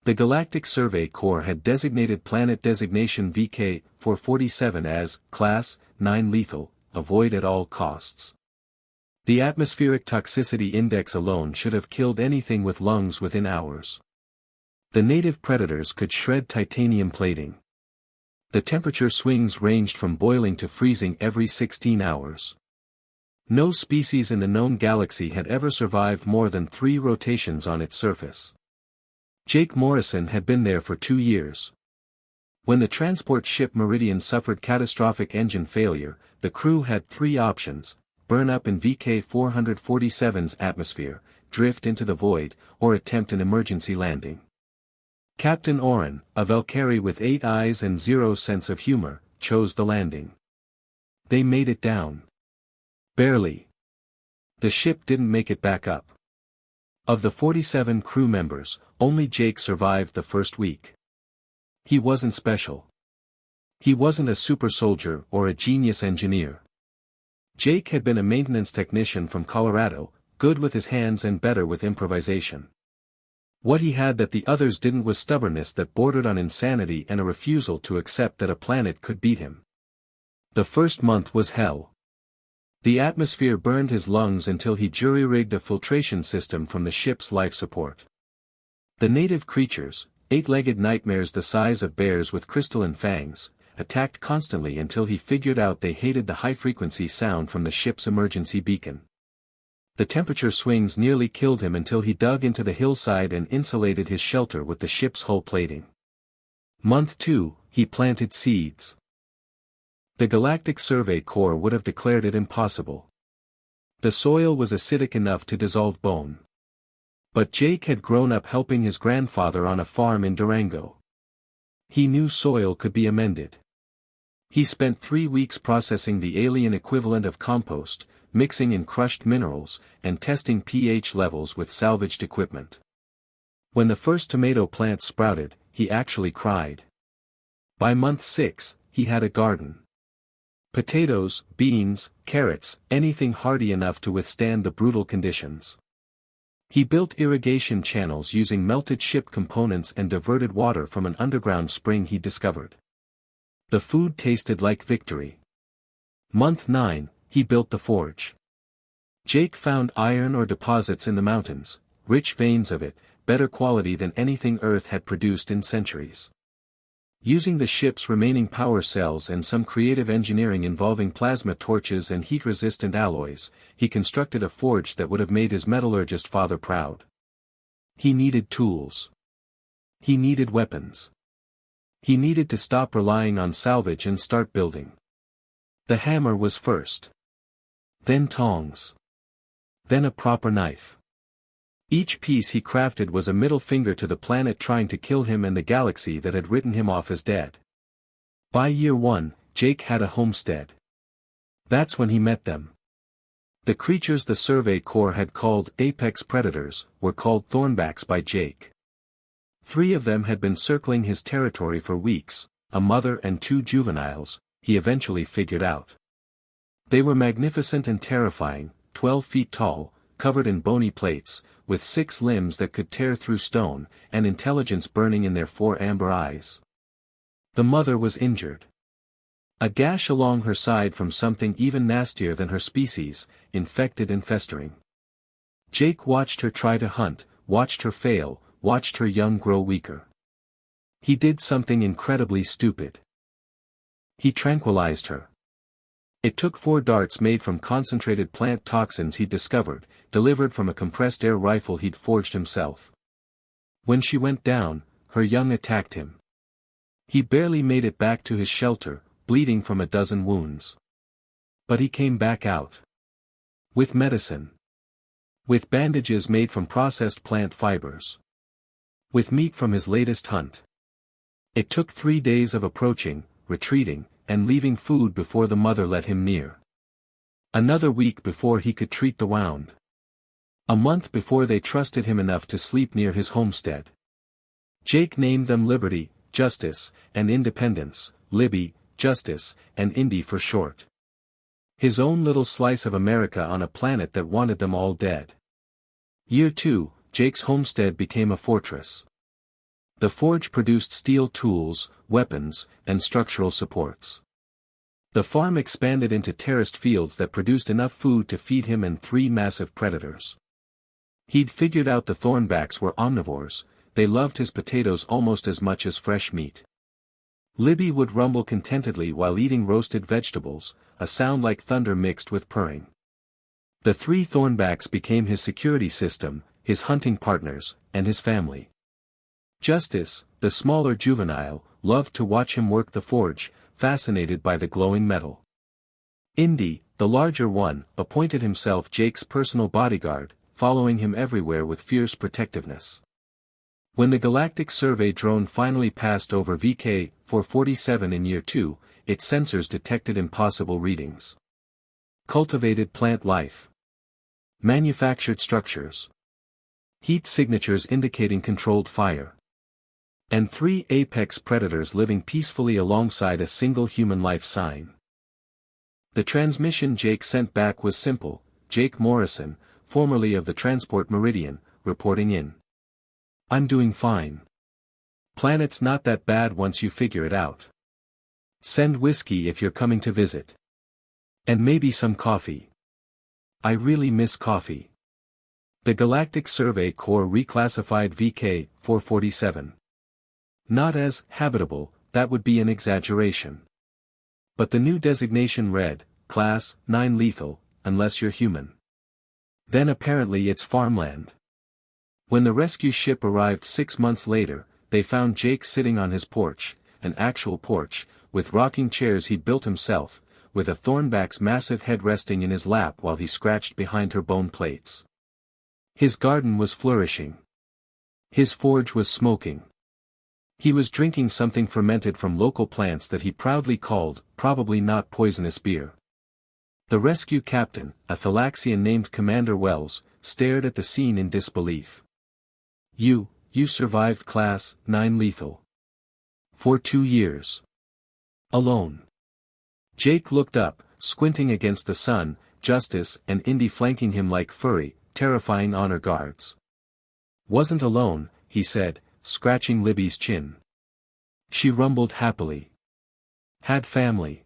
The Galactic Survey Corps had designated planet designation VK-447 as Class 9 lethal, avoid at all costs. The atmospheric toxicity index alone should have killed anything with lungs within hours. The native predators could shred titanium plating. The temperature swings ranged from boiling to freezing every 16 hours. No species in the known galaxy had ever survived more than 3 rotations on its surface. Jake Morrison had been there for 2 years. When the transport ship Meridian suffered catastrophic engine failure, the crew had 3 options: burn up in VK-447's atmosphere, drift into the void, or attempt an emergency landing. Captain Oren, a Valkyrie with 8 eyes and 0 sense of humor, chose the landing. They made it down. Barely. The ship didn't make it back up. Of the 47 crew members, only Jake survived the first week. He wasn't special. He wasn't a super soldier or a genius engineer. Jake had been a maintenance technician from Colorado, good with his hands and better with improvisation. What he had that the others didn't was stubbornness that bordered on insanity and a refusal to accept that a planet could beat him. The first month was hell. The atmosphere burned his lungs until he jury-rigged a filtration system from the ship's life support. The native creatures, 8-legged nightmares the size of bears with crystalline fangs, attacked constantly until he figured out they hated the high-frequency sound from the ship's emergency beacon. The temperature swings nearly killed him until he dug into the hillside and insulated his shelter with the ship's hull plating. Month 2, he planted seeds. The Galactic Survey Corps would have declared it impossible. The soil was acidic enough to dissolve bone. But Jake had grown up helping his grandfather on a farm in Durango. He knew soil could be amended. He spent 3 weeks processing the alien equivalent of compost, mixing in crushed minerals, and testing pH levels with salvaged equipment. When the first tomato plants sprouted, he actually cried. By month 6, he had a garden. Potatoes, beans, carrots, anything hardy enough to withstand the brutal conditions. He built irrigation channels using melted ship components and diverted water from an underground spring he discovered. The food tasted like victory. Month 9, he built the forge. Jake found iron ore deposits in the mountains, rich veins of it, better quality than anything Earth had produced in centuries. Using the ship's remaining power cells and some creative engineering involving plasma torches and heat-resistant alloys, he constructed a forge that would have made his metallurgist father proud. He needed tools. He needed weapons. He needed to stop relying on salvage and start building. The hammer was first. Then tongs. Then a proper knife. Each piece he crafted was a middle finger to the planet trying to kill him and the galaxy that had written him off as dead. By year 1, Jake had a homestead. That's when he met them. The creatures the Survey Corps had called apex predators were called thornbacks by Jake. 3 of them had been circling his territory for weeks, a mother and 2 juveniles, he eventually figured out. They were magnificent and terrifying, 12 feet tall, covered in bony plates, with 6 limbs that could tear through stone, and intelligence burning in their 4 amber eyes. The mother was injured. A gash along her side from something even nastier than her species, infected and festering. Jake watched her try to hunt, watched her fail, watched her young grow weaker. He did something incredibly stupid. He tranquilized her. It took 4 darts made from concentrated plant toxins he'd discovered, delivered from a compressed air rifle he'd forged himself. When she went down, her young attacked him. He barely made it back to his shelter, bleeding from a dozen wounds. But he came back out. With medicine. With bandages made from processed plant fibers. With meat from his latest hunt. It took 3 days of approaching, retreating, and leaving food before the mother let him near. Another week before he could treat the wound. A month before they trusted him enough to sleep near his homestead. Jake named them Liberty, Justice, and Independence, Libby, Justice, and Indy for short. His own little slice of America on a planet that wanted them all dead. Year 2, Jake's homestead became a fortress. The forge produced steel tools, weapons, and structural supports. The farm expanded into terraced fields that produced enough food to feed him and 3 massive predators. He'd figured out the thornbacks were omnivores. They loved his potatoes almost as much as fresh meat. Libby would rumble contentedly while eating roasted vegetables, a sound like thunder mixed with purring. The 3 thornbacks became his security system, his hunting partners, and his family. Justice, the smaller juvenile, loved to watch him work the forge, fascinated by the glowing metal. Indy, the larger one, appointed himself Jake's personal bodyguard, following him everywhere with fierce protectiveness. When the Galactic Survey drone finally passed over VK-447 in Year 2, its sensors detected impossible readings. Cultivated plant life. Manufactured structures. Heat signatures indicating controlled fire. And 3 apex predators living peacefully alongside a single human life sign. The transmission Jake sent back was simple: Jake Morrison, formerly of the Transport Meridian, reporting in. I'm doing fine. Planet's not that bad once you figure it out. Send whiskey if you're coming to visit. And maybe some coffee. I really miss coffee. The Galactic Survey Corps reclassified VK-447. Not as habitable, that would be an exaggeration. But the new designation read, Class-9 lethal, unless you're human. Then apparently it's farmland. When the rescue ship arrived 6 months later, they found Jake sitting on his porch, an actual porch, with rocking chairs he'd built himself, with a thornback's massive head resting in his lap while he scratched behind her bone plates. His garden was flourishing. His forge was smoking. He was drinking something fermented from local plants that he proudly called, probably not poisonous beer. The rescue captain, a Thalaxian named Commander Wells, stared at the scene in disbelief. You survived Class-9 lethal. For 2 years. Alone. Jake looked up, squinting against the sun, Justice and Indy flanking him like furry, terrifying honor guards. Wasn't alone, he said, scratching Libby's chin. She rumbled happily. Had family.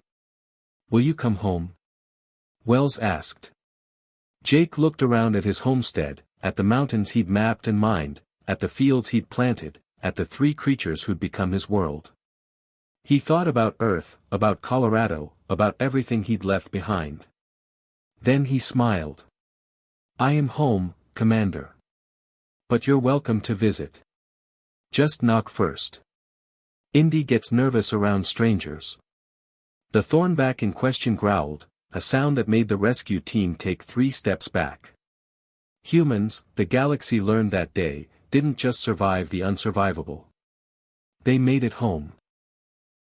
Will you come home? Wells asked. Jake looked around at his homestead, at the mountains he'd mapped and mined, at the fields he'd planted, at the 3 creatures who'd become his world. He thought about Earth, about Colorado, about everything he'd left behind. Then he smiled. I am home, Commander. But you're welcome to visit. Just knock first. Indy gets nervous around strangers. The thornback in question growled, a sound that made the rescue team take 3 steps back. Humans, the galaxy learned that day, didn't just survive the unsurvivable. They made it home.